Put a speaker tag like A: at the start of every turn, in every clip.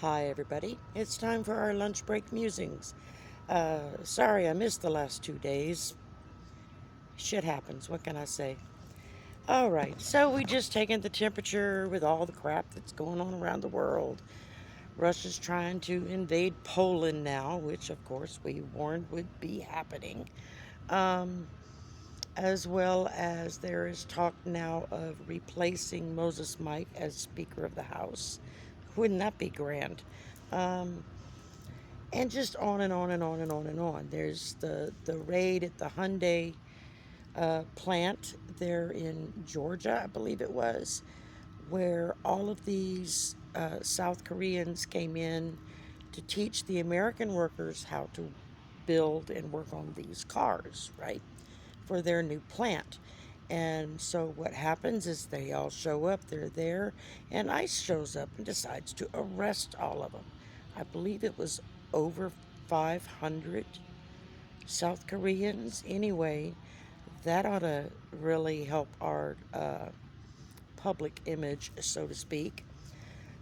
A: Hi, everybody. It's time for our lunch break musings. Sorry I missed the last 2 days. Shit happens. What can I say? All right, so we just taken the temperature with all the crap that's going on around the world. Russia's trying to invade Poland now, which of course we warned would be happening. Um, as well as there is talk now of replacing Moses Mike as Speaker of the House. Wouldn't that be grand? Um, and just on and on and on and on and on. There's the raid at the Hyundai plant there in Georgia, I believe it was, where all of these South Koreans came in to teach the American workers how to build and work on these cars, right, for their new plant. And so what happens is they all show up, they're there, and ICE shows up and decides to arrest all of them. I believe it was over 500 South Koreans. Anyway, that ought to really help our public image, so to speak.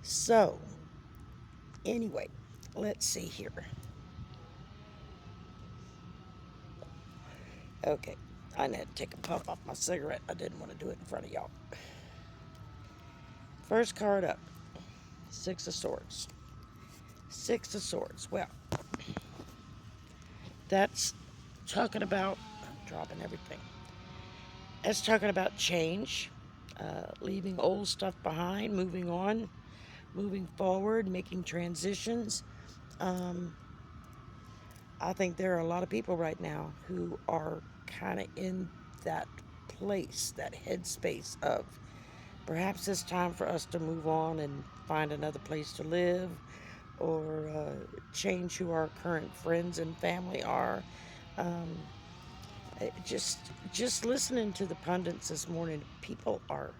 A: So, anyway, let's see here. Okay, I need to take a puff off my cigarette. I didn't want to do it in front of y'all. First card up, Six of Swords. Six of Swords. Well, that's talking about, I'm dropping everything. That's talking about change, leaving old stuff behind, moving on, moving forward, making transitions. I think there are a lot of people right now who are kind of in that place, that headspace of perhaps it's time for us to move on and find another place to live, or change who our current friends and family are. Um, just listening to the pundits this morning, people are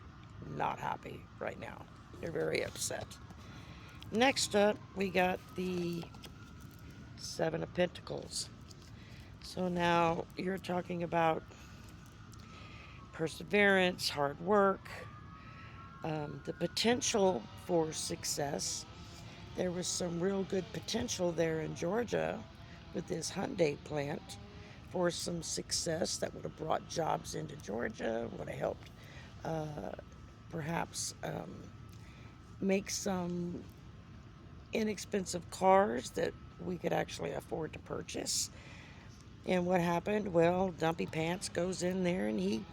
A: not happy right now. They're very upset. Next up, we got the Seven of Pentacles. So now you're talking about perseverance, hard work, the potential for success. There was some real good potential there in Georgia with this Hyundai plant for some success that would have brought jobs into Georgia, would have helped perhaps make some inexpensive cars that we could actually afford to purchase. And what happened? Well, Dumpy Pants goes in there and he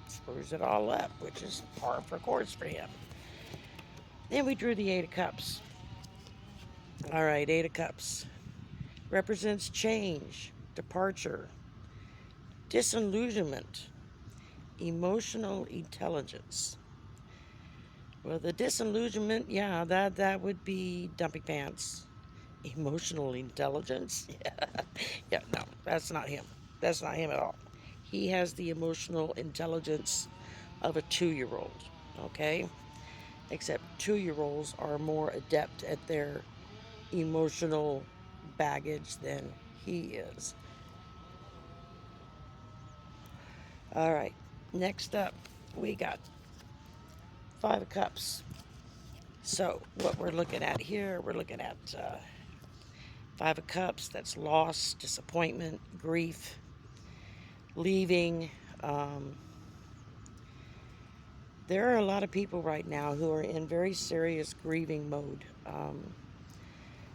A: screws it all up, which is par for course for him. Then we drew the Eight of Cups. All right, Eight of Cups represents change, departure, disillusionment, emotional intelligence. Well, the disillusionment, yeah, that would be Dumpy Pants. Emotional intelligence? Yeah, no, that's not him. That's not him at all. He has the emotional intelligence of a 2-year-old, okay? Except 2-year-olds are more adept at their emotional baggage than he is. All right, next up, we got Five of Cups. So, what we're looking at here, we're looking at Five of Cups. That's loss, disappointment, grief, leaving. There are a lot of people right now who are in very serious grieving mode.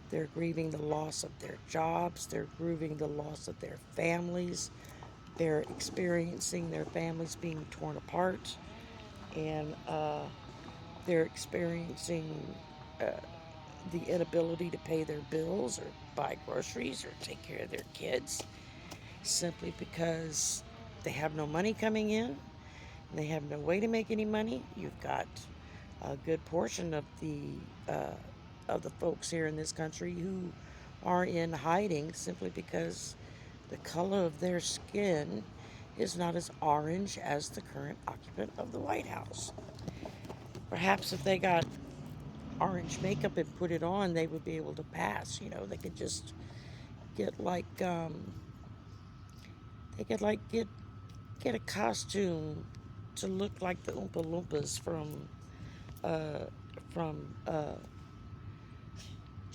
A: They're grieving the loss of their jobs. They're grieving the loss of their families. They're experiencing their families being torn apart. And they're experiencing the inability to pay their bills or buy groceries or take care of their kids simply because they have no money coming in. And they have no way to make any money. You've got a good portion of the folks here in this country who are in hiding simply because the color of their skin is not as orange as the current occupant of the White House. Perhaps if they got orange makeup and put it on, they would be able to pass. You know, they could just get like they could like get a costume to look like the Oompa Loompas from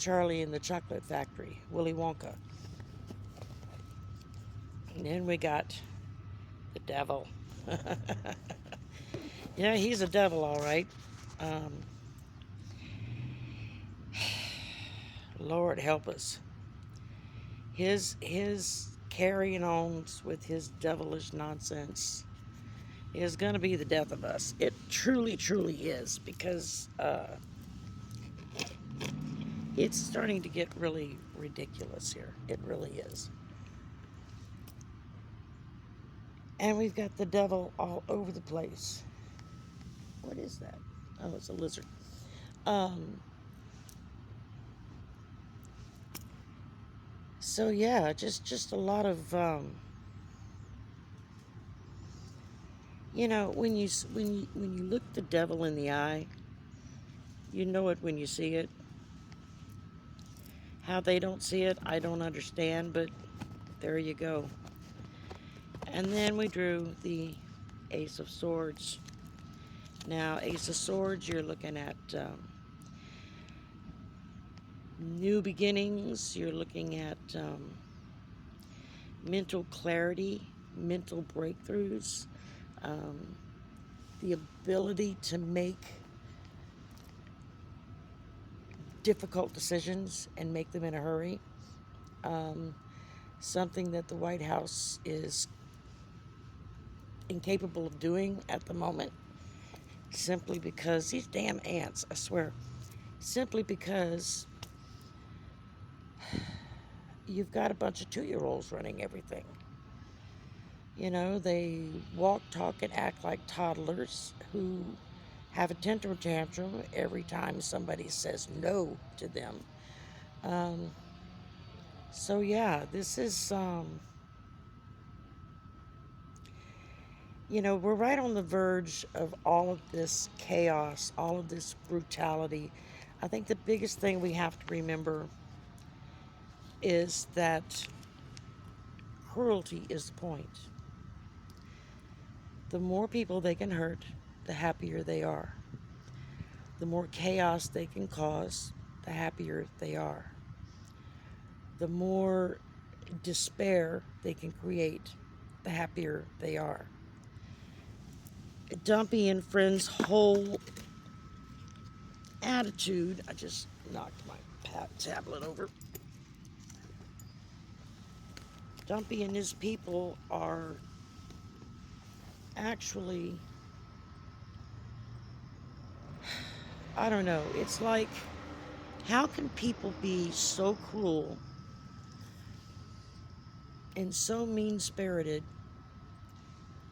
A: Charlie and the Chocolate Factory, Willy Wonka. And then we got the devil. Yeah, he's a devil, all right. Um, Lord help us. His carrying on with his devilish nonsense is going to be the death of us. It truly, truly is, because it's starting to get really ridiculous here. It really is. And we've got the devil all over the place. What is that? Oh, it's a lizard. So yeah, just a lot of when you look the devil in the eye, you know it when you see it. How they don't see it, I don't understand, but there you go. And then we drew the Ace of Swords. Now, Ace of Swords, you're looking at new beginnings. You're looking at mental clarity, mental breakthroughs, the ability to make difficult decisions and make them in a hurry. Something that the White House is incapable of doing at the moment, simply because these damn ants, I swear, simply because you've got a bunch of 2-year-olds running everything. You know, they walk, talk, and act like toddlers who have a tantrum every time somebody says no to them. So yeah, this is, we're right on the verge of all of this chaos, all of this brutality. I think the biggest thing we have to remember is that cruelty is the point. The more people they can hurt, the happier they are. The more chaos they can cause, the happier they are. The more despair they can create, the happier they are. Dumpy and Friend's whole attitude, I just knocked my tablet over. Dumpy and his people are actually, I don't know, it's like, how can people be so cruel and so mean-spirited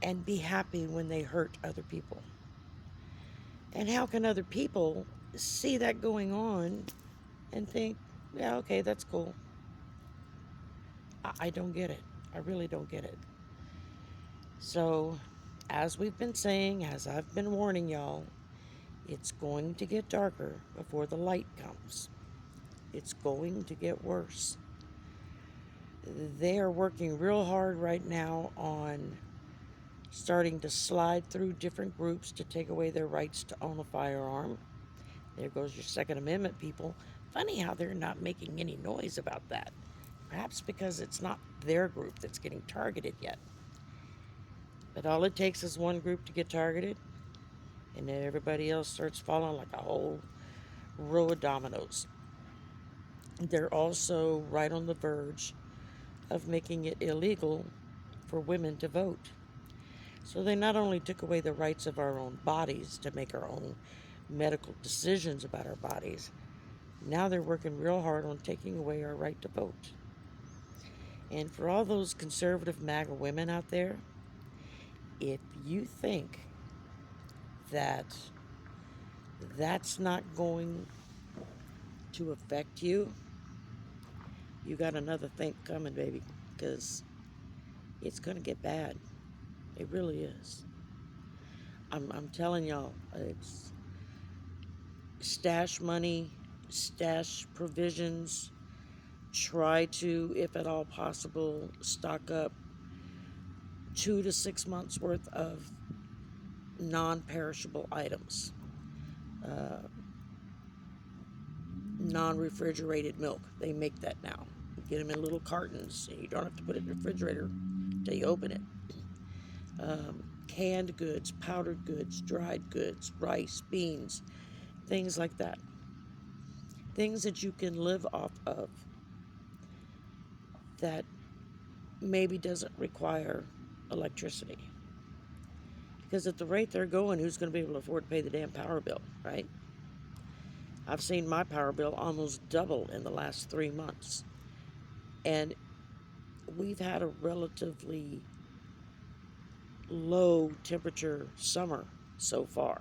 A: and be happy when they hurt other people? And how can other people see that going on and think, yeah, okay, that's cool? I don't get it. I really don't get it. So, as we've been saying, as I've been warning y'all, it's going to get darker before the light comes. It's going to get worse. They are working real hard right now on starting to slide through different groups to take away their rights to own a firearm. There goes your Second Amendment people. Funny how they're not making any noise about that. Perhaps because it's not their group that's getting targeted yet. But all it takes is one group to get targeted, and then everybody else starts falling like a whole row of dominoes. They're also right on the verge of making it illegal for women to vote. So they not only took away the rights of our own bodies to make our own medical decisions about our bodies, now they're working real hard on taking away our right to vote. And for all those conservative MAGA women out there, if you think that that's not going to affect you, you got another think coming, baby, because it's going to get bad. It really is. I'm telling y'all, it's stash money, stash provisions. Try to, if at all possible, stock up 2 to 6 months worth of non-perishable items. non-refrigerated milk. They make that now. You get them in little cartons, and you don't have to put it in the refrigerator until you open it. Canned goods, powdered goods, dried goods, rice, beans, things like that. Things that you can live off of that maybe doesn't require electricity. Because at the rate they're going, who's going to be able to afford to pay the damn power bill, right? I've seen my power bill almost double in the last 3 months. And we've had a relatively low temperature summer so far.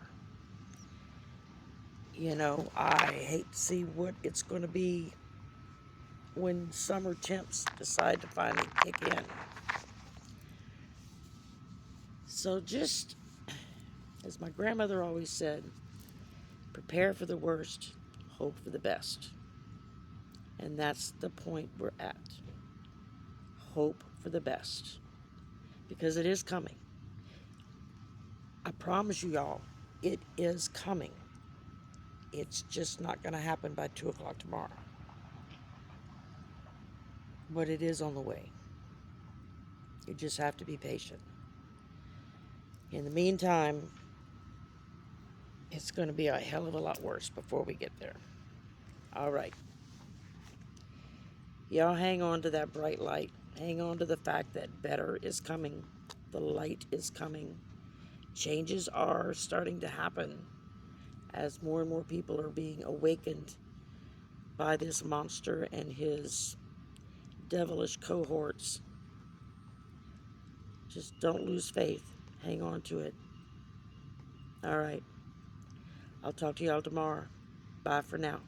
A: You know, I hate to see what it's going to be when summer temps decide to finally kick in. So just, as my grandmother always said, prepare for the worst, hope for the best. And that's the point we're at. Hope for the best. Because it is coming. I promise you y'all, it is coming. It's just not going to happen by 2 o'clock tomorrow. But it is on the way. You just have to be patient. In the meantime, it's going to be a hell of a lot worse before we get there. All right. Y'all hang on to that bright light. Hang on to the fact that better is coming. The light is coming. Changes are starting to happen as more and more people are being awakened by this monster and his devilish cohorts. Just don't lose faith. Hang on to it. All right. I'll talk to y'all tomorrow. Bye for now.